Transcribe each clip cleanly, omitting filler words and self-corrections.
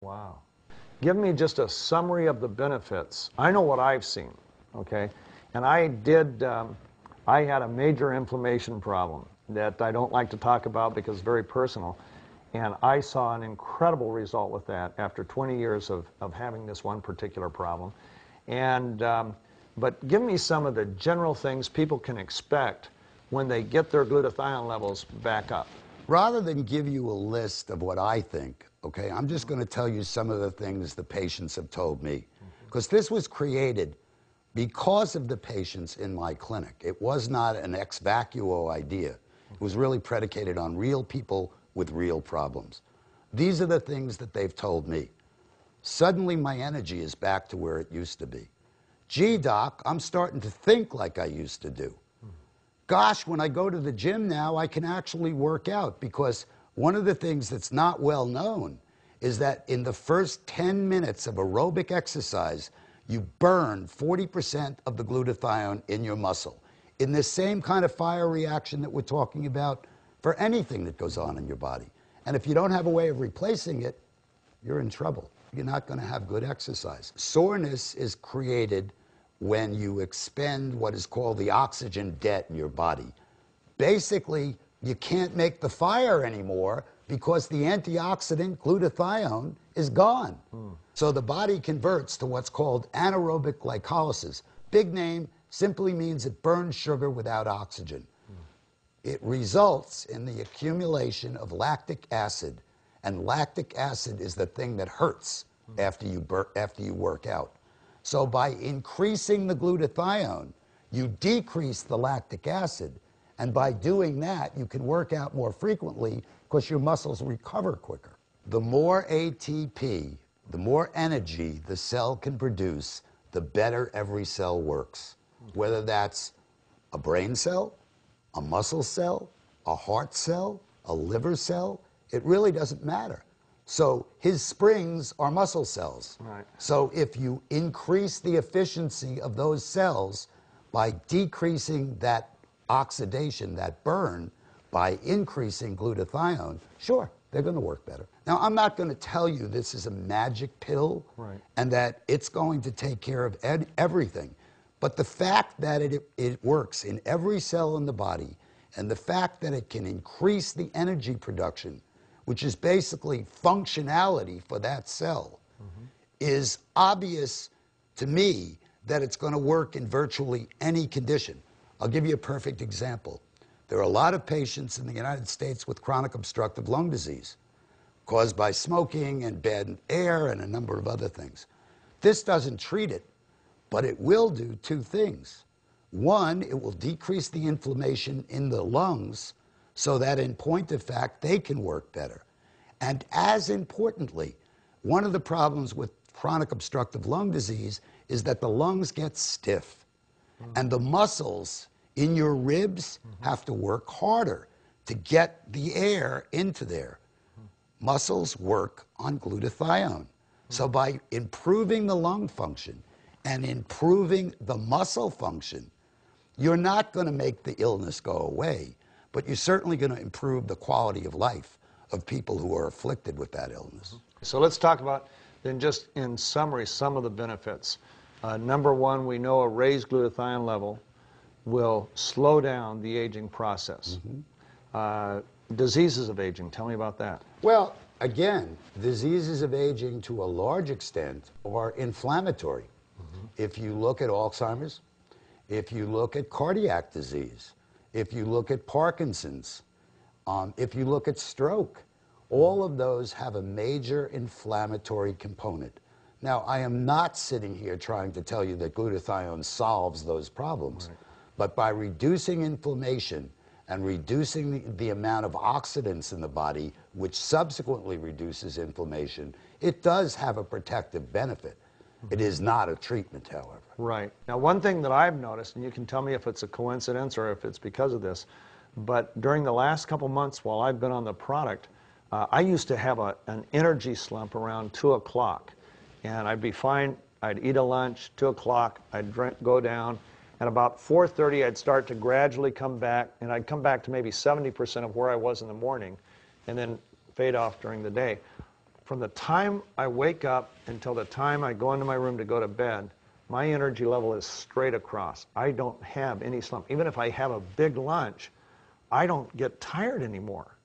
Wow. Give me just a summary of the benefits. I know what I've seen, okay? And I had a major inflammation problem that I don't like to talk about because it's very personal. And I saw an incredible result with that after 20 years of having this one particular problem. And, but give me some of the general things people can expect when they get their glutathione levels back up. Rather than give you a list of what I think, okay, I'm just going to tell you some of the things the patients have told me. Because this was created because of the patients in my clinic. It was not an ex vacuo idea. It was really predicated on real people with real problems. These are the things that they've told me. Suddenly my energy is back to where it used to be. Gee, doc, I'm starting to think like I used to do. Gosh, when I go to the gym now, I can actually work out, because one of the things that's not well known is that in the first 10 minutes of aerobic exercise, you burn 40% of the glutathione in your muscle. In the same kind of fire reaction that we're talking about for anything that goes on in your body. And if you don't have a way of replacing it, you're in trouble. You're not going to have good exercise. Soreness is created when you expend what is called the oxygen debt in your body. Basically, you can't make the fire anymore because the antioxidant glutathione is gone. So the body converts to what's called anaerobic glycolysis. Big name, simply means it burns sugar without oxygen. It results in the accumulation of lactic acid, and lactic acid is the thing that hurts after you work out. So by increasing the glutathione, you decrease the lactic acid, and by doing that, you can work out more frequently because your muscles recover quicker. The more ATP, the more energy the cell can produce, the better every cell works. Whether that's a brain cell, a muscle cell, a heart cell, a liver cell, it really doesn't matter. So his springs are muscle cells. Right. So if you increase the efficiency of those cells by decreasing that oxidation, that burn, by increasing glutathione, sure, they're going to work better. Now, I'm not going to tell you this is a magic pill, right, and that it's going to take care of everything. But the fact that it works in every cell in the body, and the fact that it can increase the energy production, which is basically functionality for that cell, is obvious to me that it's going to work in virtually any condition. I'll give you a perfect example. There are a lot of patients in the United States with chronic obstructive lung disease caused by smoking and bad air and a number of other things. This doesn't treat it, but it will do two things. One, it will decrease the inflammation in the lungs so that in point of fact, they can work better. And as importantly, one of the problems with chronic obstructive lung disease is that the lungs get stiff, and the muscles in your ribs have to work harder to get the air into there. Muscles work on glutathione. So by improving the lung function and improving the muscle function, you're not going to make the illness go away, but you're certainly going to improve the quality of life of people who are afflicted with that illness. So let's talk about, then just in summary, some of the benefits. Number one, we know a raised glutathione level will slow down the aging process. Diseases of aging, tell me about that. Well, again, diseases of aging to a large extent are inflammatory. If you look at Alzheimer's, if you look at cardiac disease, if you look at Parkinson's, if you look at stroke, all of those have a major inflammatory component. Now, I am not sitting here trying to tell you that glutathione solves those problems, right, but by reducing inflammation and reducing the amount of oxidants in the body, which subsequently reduces inflammation, it does have a protective benefit. It is not a treatment, however. Right. Now, one thing that I've noticed, and you can tell me if it's a coincidence or if it's because of this, but during the last couple months while I've been on the product, I used to have an energy slump around 2 o'clock. And I'd be fine, I'd eat a lunch, 2 o'clock, I'd go down, and about 4:30 I'd start to gradually come back, and I'd come back to maybe 70% of where I was in the morning, and then fade off during the day. from the time I wake up until the time I go into my room to go to bed, my energy level is straight across. I don't have any slump. Even if I have a big lunch, I don't get tired anymore.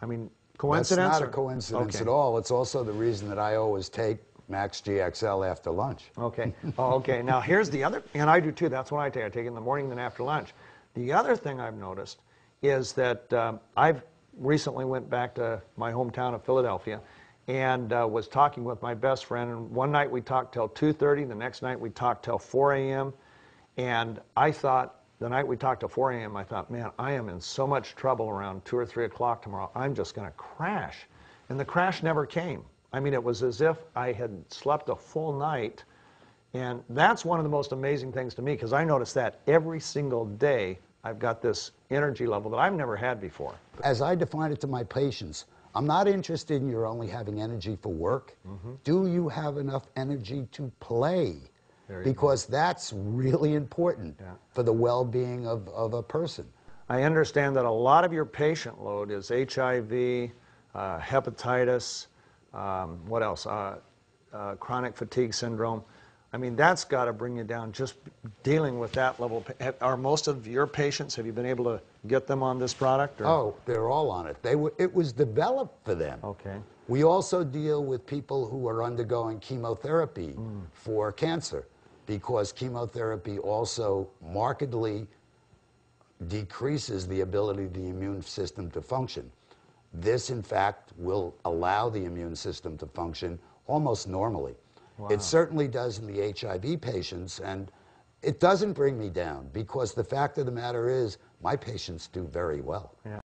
I mean, coincidence? That's not a coincidence at all. It's also the reason that I always take MaxGXL after lunch. Okay. Oh, okay. Now here's the other, and I do too. That's what I take. I take it in the morning, then after lunch. The other thing I've noticed is that I've recently went back to my hometown of Philadelphia and was talking with my best friend. And one night we talked till 2:30. The next night we talked till 4 a.m. And I thought, the night we talked till 4 a.m., I thought, man, I am in so much trouble around 2 or 3 o'clock tomorrow. I'm just going to crash. And the crash never came. I mean, it was as if I had slept a full night. And that's one of the most amazing things to me, because I notice that every single day I've got this energy level that I've never had before. As I define it to my patients, I'm not interested in your only having energy for work. Do you have enough energy to play? Because that's really important for the well-being of a person. I understand that a lot of your patient load is HIV, hepatitis, what else? Chronic fatigue syndrome. I mean, that's got to bring you down, just dealing with that level. Are most of your patients, have you been able to get them on this product? Or? Oh, they're all on it. It was developed for them. Okay. We also deal with people who are undergoing chemotherapy for cancer, because chemotherapy also markedly decreases the ability of the immune system to function. This, in fact, will allow the immune system to function almost normally. Wow. It certainly does in the HIV patients, and it doesn't bring me down, because the fact of the matter is my patients do very well. Yeah.